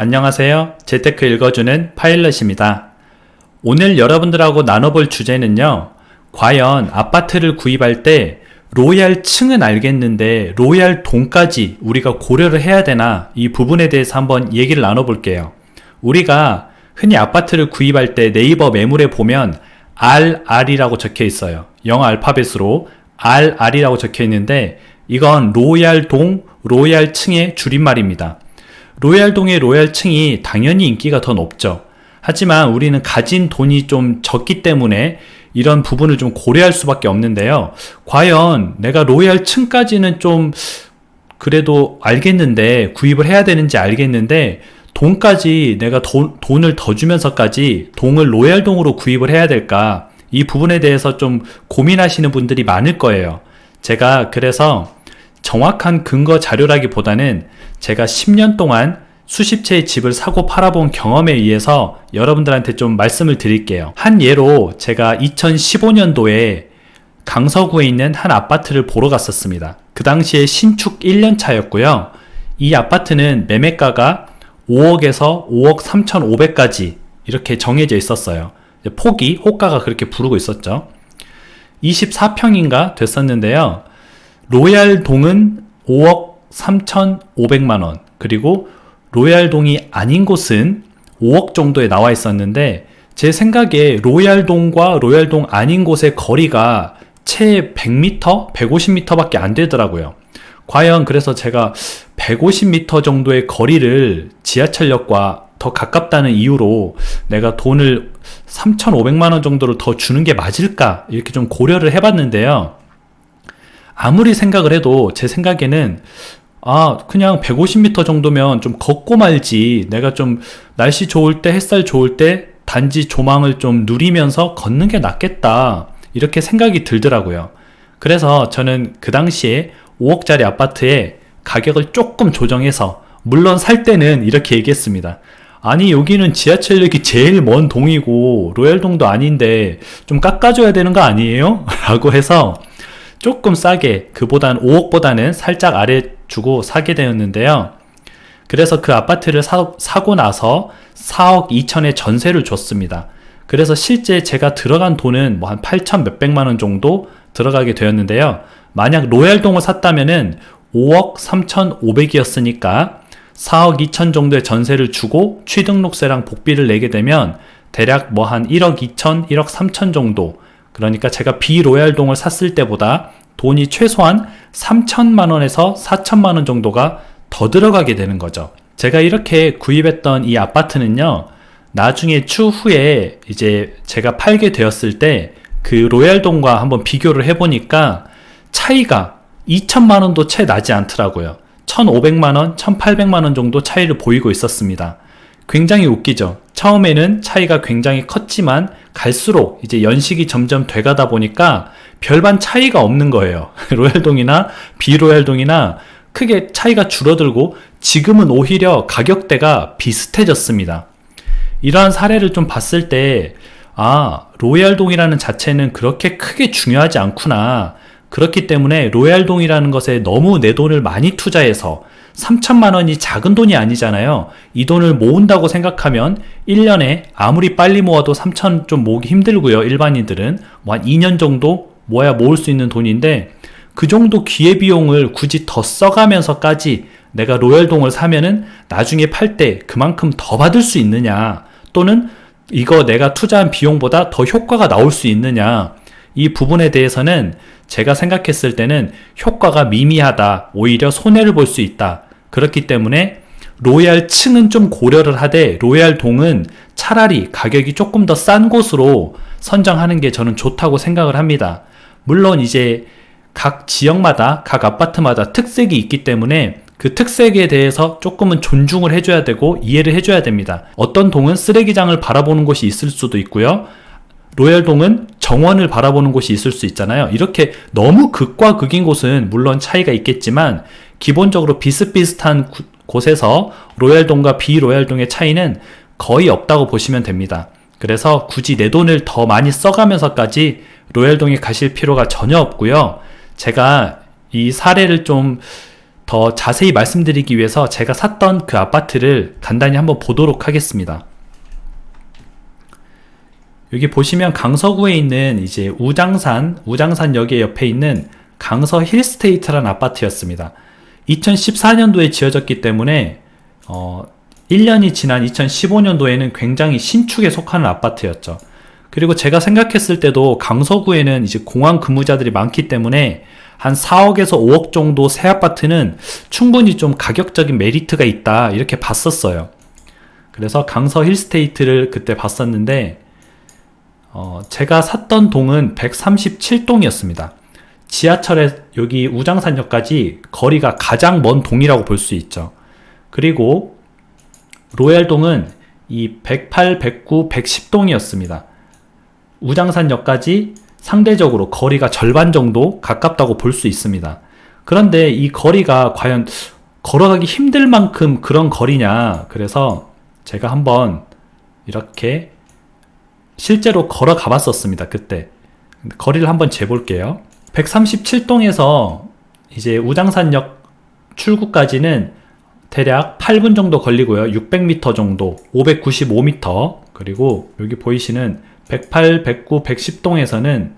안녕하세요. 재테크 읽어주는 파일럿입니다. 오늘 여러분들하고 나눠볼 주제는요. 과연 아파트를 구입할 때 로얄층은 알겠는데 로얄동까지 우리가 고려를 해야 되나, 이 부분에 대해서 한번 얘기를 나눠볼게요. 우리가 흔히 아파트를 구입할 때 네이버 매물에 보면 RR이라고 적혀 있어요. 영어 알파벳으로 RR이라고 적혀 있는데 이건 로얄동, 로얄층의 줄임말입니다. 로얄동의 로얄층이 당연히 인기가 더 높죠. 하지만 우리는 가진 돈이 좀 적기 때문에 이런 부분을 좀 고려할 수밖에 없는데요. 과연 내가 로얄층까지는 좀 그래도 알겠는데, 구입을 해야 되는지 알겠는데 돈까지 내가 돈을 더 주면서까지 동을 로얄동으로 구입을 해야 될까? 이 부분에 대해서 좀 고민하시는 분들이 많을 거예요. 제가 그래서 정확한 근거 자료라기보다는 제가 10년 동안 수십 채의 집을 사고 팔아본 경험에 의해서 여러분들한테 좀 말씀을 드릴게요. 한 예로 제가 2015년도에 강서구에 있는 한 아파트를 보러 갔었습니다. 그 당시에 신축 1년 차였고요. 이 아파트는 매매가가 5억에서 5억 3,500까지 이렇게 정해져 있었어요. 폭이, 호가가 그렇게 부르고 있었죠. 24평인가 됐었는데요. 로얄동은 5억 3,500만원, 그리고 로얄동이 아닌 곳은 5억 정도에 나와 있었는데, 제 생각에 로얄동과 로얄동 아닌 곳의 거리가 채 100m, 150m 밖에 안 되더라고요. 과연 그래서 제가 150m 정도의 거리를 지하철역과 더 가깝다는 이유로 내가 돈을 3,500만원 정도를 더 주는 게 맞을까? 이렇게 좀 고려를 해봤는데요. 아무리 생각을 해도 제 생각에는 그냥 150m 정도면 좀 걷고 말지, 내가 좀 날씨 좋을 때, 햇살 좋을 때 단지 조망을 좀 누리면서 걷는 게 낫겠다, 이렇게 생각이 들더라고요. 그래서 저는 그 당시에 5억짜리 아파트에 가격을 조금 조정해서, 물론 살 때는 이렇게 얘기했습니다. 아니, 여기는 지하철역이 제일 먼 동이고 로얄동도 아닌데 좀 깎아줘야 되는 거 아니에요? 라고 해서 조금 싸게, 그보단 5억보다는 살짝 아래 주고 사게 되었는데요. 그래서 그 아파트를 사고 나서 4억 2천에 전세를 줬습니다. 그래서 실제 제가 들어간 돈은 뭐 한 8천 몇백만원 정도 들어가게 되었는데요. 만약 로얄동을 샀다면은 5억 3,500이었으니까 4억 2천 정도의 전세를 주고 취등록세랑 복비를 내게 되면 대략 뭐 한 1억 2천, 1억 3천 정도, 그러니까 제가 비로얄동을 샀을 때보다 돈이 최소한 3천만원에서 4천만원 정도가 더 들어가게 되는 거죠. 제가 이렇게 구입했던 이 아파트는요, 나중에 추후에 이제 제가 팔게 되었을 때 그 로얄동과 한번 비교를 해보니까 차이가 2천만원도 채 나지 않더라고요. 1,500만원, 1,800만원 정도 차이를 보이고 있었습니다. 굉장히 웃기죠. 처음에는 차이가 굉장히 컸지만 갈수록 이제 연식이 점점 돼가다 보니까 별반 차이가 없는 거예요. 로얄동이나 비로얄동이나 크게 차이가 줄어들고 지금은 오히려 가격대가 비슷해졌습니다. 이러한 사례를 좀 봤을 때 로얄동이라는 자체는 그렇게 크게 중요하지 않구나. 그렇기 때문에 로얄동이라는 것에 너무 내 돈을 많이 투자해서 3천만 원이 작은 돈이 아니잖아요. 이 돈을 모은다고 생각하면 1년에 아무리 빨리 모아도 3천 좀 모으기 힘들고요. 일반인들은 뭐 한 2년 정도 모아야 모을 수 있는 돈인데, 그 정도 기회비용을 굳이 더 써가면서까지 내가 로얄동을 사면은 나중에 팔 때 그만큼 더 받을 수 있느냐, 또는 이거 내가 투자한 비용보다 더 효과가 나올 수 있느냐, 이 부분에 대해서는 제가 생각했을 때는 효과가 미미하다, 오히려 손해를 볼 수 있다. 그렇기 때문에 로얄층은 좀 고려를 하되 로얄동은 차라리 가격이 조금 더 싼 곳으로 선정하는 게 저는 좋다고 생각을 합니다. 물론 이제 각 지역마다, 각 아파트마다 특색이 있기 때문에 그 특색에 대해서 조금은 존중을 해줘야 되고 이해를 해줘야 됩니다. 어떤 동은 쓰레기장을 바라보는 곳이 있을 수도 있고요. 로얄동은 정원을 바라보는 곳이 있을 수 있잖아요. 이렇게 너무 극과 극인 곳은 물론 차이가 있겠지만 기본적으로 비슷비슷한 곳에서 로얄동과 비로얄동의 차이는 거의 없다고 보시면 됩니다. 그래서 굳이 내 돈을 더 많이 써가면서까지 로얄동에 가실 필요가 전혀 없고요. 제가 이 사례를 좀 더 자세히 말씀드리기 위해서 제가 샀던 그 아파트를 간단히 한번 보도록 하겠습니다. 여기 보시면 강서구에 있는 이제 우장산역에 옆에 있는 강서 힐스테이트라는 아파트였습니다. 2014년도에 지어졌기 때문에 1년이 지난 2015년도에는 굉장히 신축에 속하는 아파트였죠. 그리고 제가 생각했을 때도 강서구에는 이제 공항 근무자들이 많기 때문에 한 4억에서 5억 정도 새 아파트는 충분히 좀 가격적인 메리트가 있다 이렇게 봤었어요. 그래서 강서 힐스테이트를 그때 봤었는데 제가 샀던 동은 137동이었습니다. 지하철에 여기 우장산역까지 거리가 가장 먼 동이라고 볼 수 있죠. 그리고 로얄동은 이 108, 109, 110동이었습니다. 우장산역까지 상대적으로 거리가 절반 정도 가깝다고 볼 수 있습니다. 그런데 이 거리가 과연 걸어가기 힘들 만큼 그런 거리냐, 그래서 제가 한번 이렇게 실제로 걸어가 봤었습니다. 그때 거리를 한번 재볼게요. 137동에서 이제 우장산역 출구까지는 대략 8분 정도 걸리고요. 600m 정도, 595m, 그리고 여기 보이시는 108, 109, 110동에서는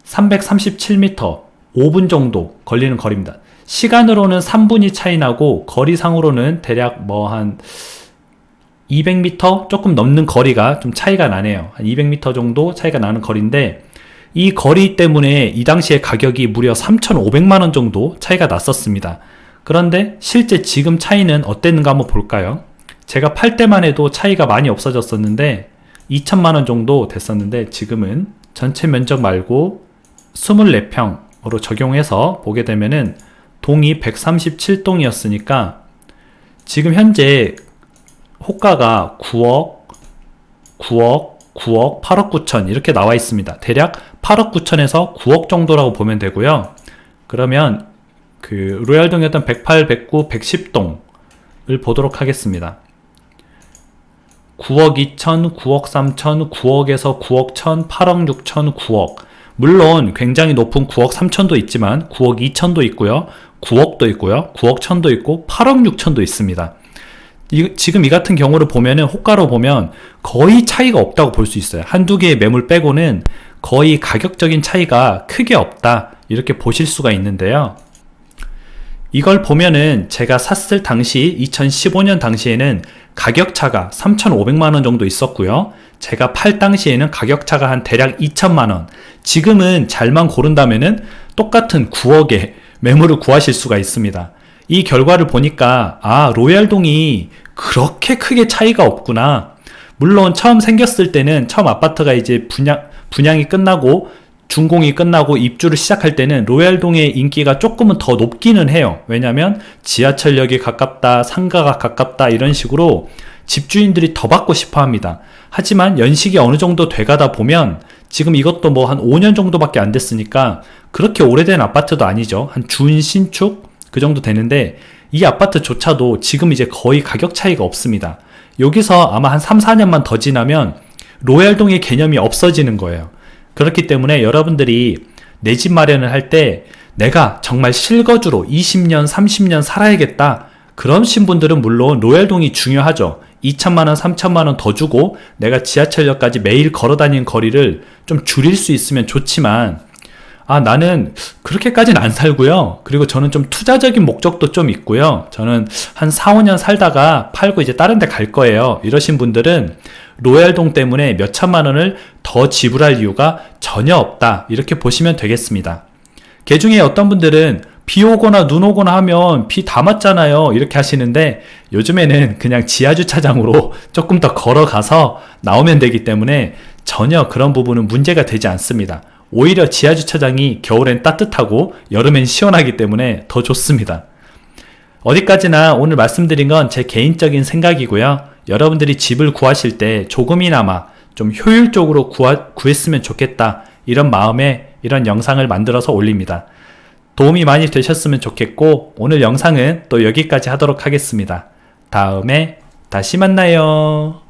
337m, 5분 정도 걸리는 거리입니다. 시간으로는 3분이 차이 나고 거리상으로는 대략 한 200m 조금 넘는 거리가 좀 차이가 나네요. 한 200m 정도 차이가 나는 거리인데, 이 거리 때문에 이 당시에 가격이 무려 3,500만원 정도 차이가 났었습니다. 그런데 실제 지금 차이는 어땠는가 한번 볼까요? 제가 팔 때만 해도 차이가 많이 없어졌었는데 2천만원 정도 됐었는데, 지금은 전체 면적 말고 24평으로 적용해서 보게 되면은 동이 137동이었으니까 지금 현재 호가가 9억, 8억 9천 이렇게 나와 있습니다. 대략 8억 9천에서 9억 정도라고 보면 되고요. 그러면 그 로얄동이었던 108, 109, 110동을 보도록 하겠습니다. 9억 2천, 9억 3천, 9억에서 9억 1천, 8억 6천, 9억. 물론 굉장히 높은 9억 3천도 있지만 9억 2천도 있고요. 9억도 있고요. 9억 1천도 있고 8억 6천도 있습니다. 지금 이 같은 경우를 보면은 호가로 보면 거의 차이가 없다고 볼 수 있어요. 한두 개의 매물 빼고는 거의 가격적인 차이가 크게 없다 이렇게 보실 수가 있는데요. 이걸 보면은 제가 샀을 당시 2015년 당시에는 가격차가 3,500만원 정도 있었고요. 제가 팔 당시에는 가격차가 한 대략 2천만원. 지금은 잘만 고른다면은 똑같은 9억에 매물을 구하실 수가 있습니다. 이 결과를 보니까 로얄동이 그렇게 크게 차이가 없구나. 물론 처음 생겼을 때는, 처음 아파트가 이제 분양이 끝나고 준공이 끝나고 입주를 시작할 때는 로얄동의 인기가 조금은 더 높기는 해요. 왜냐면 지하철역이 가깝다, 상가가 가깝다 이런 식으로 집주인들이 더 받고 싶어 합니다. 하지만 연식이 어느 정도 돼가다 보면, 지금 이것도 한 5년 정도밖에 안 됐으니까 그렇게 오래된 아파트도 아니죠. 한 준신축 그 정도 되는데, 이 아파트조차도 지금 이제 거의 가격 차이가 없습니다. 여기서 아마 한 3, 4년만 더 지나면 로얄동의 개념이 없어지는 거예요. 그렇기 때문에 여러분들이 내 집 마련을 할 때 내가 정말 실거주로 20년, 30년 살아야겠다, 그러신 분들은 물론 로얄동이 중요하죠. 2천만원, 3천만원 더 주고 내가 지하철역까지 매일 걸어다니는 거리를 좀 줄일 수 있으면 좋지만, 나는 그렇게까지는 안 살고요. 그리고 저는 좀 투자적인 목적도 좀 있고요. 저는 한 4, 5년 살다가 팔고 이제 다른 데 갈 거예요. 이러신 분들은 로얄동 때문에 몇 천만 원을 더 지불할 이유가 전혀 없다, 이렇게 보시면 되겠습니다. 그 중에 어떤 분들은 비 오거나 눈 오거나 하면 비 다 맞잖아요, 이렇게 하시는데, 요즘에는 그냥 지하주차장으로 조금 더 걸어가서 나오면 되기 때문에 전혀 그런 부분은 문제가 되지 않습니다. 오히려 지하주차장이 겨울엔 따뜻하고 여름엔 시원하기 때문에 더 좋습니다. 어디까지나 오늘 말씀드린 건 제 개인적인 생각이고요. 여러분들이 집을 구하실 때 조금이나마 좀 효율적으로 구했으면 좋겠다, 이런 마음에 이런 영상을 만들어서 올립니다. 도움이 많이 되셨으면 좋겠고, 오늘 영상은 또 여기까지 하도록 하겠습니다. 다음에 다시 만나요.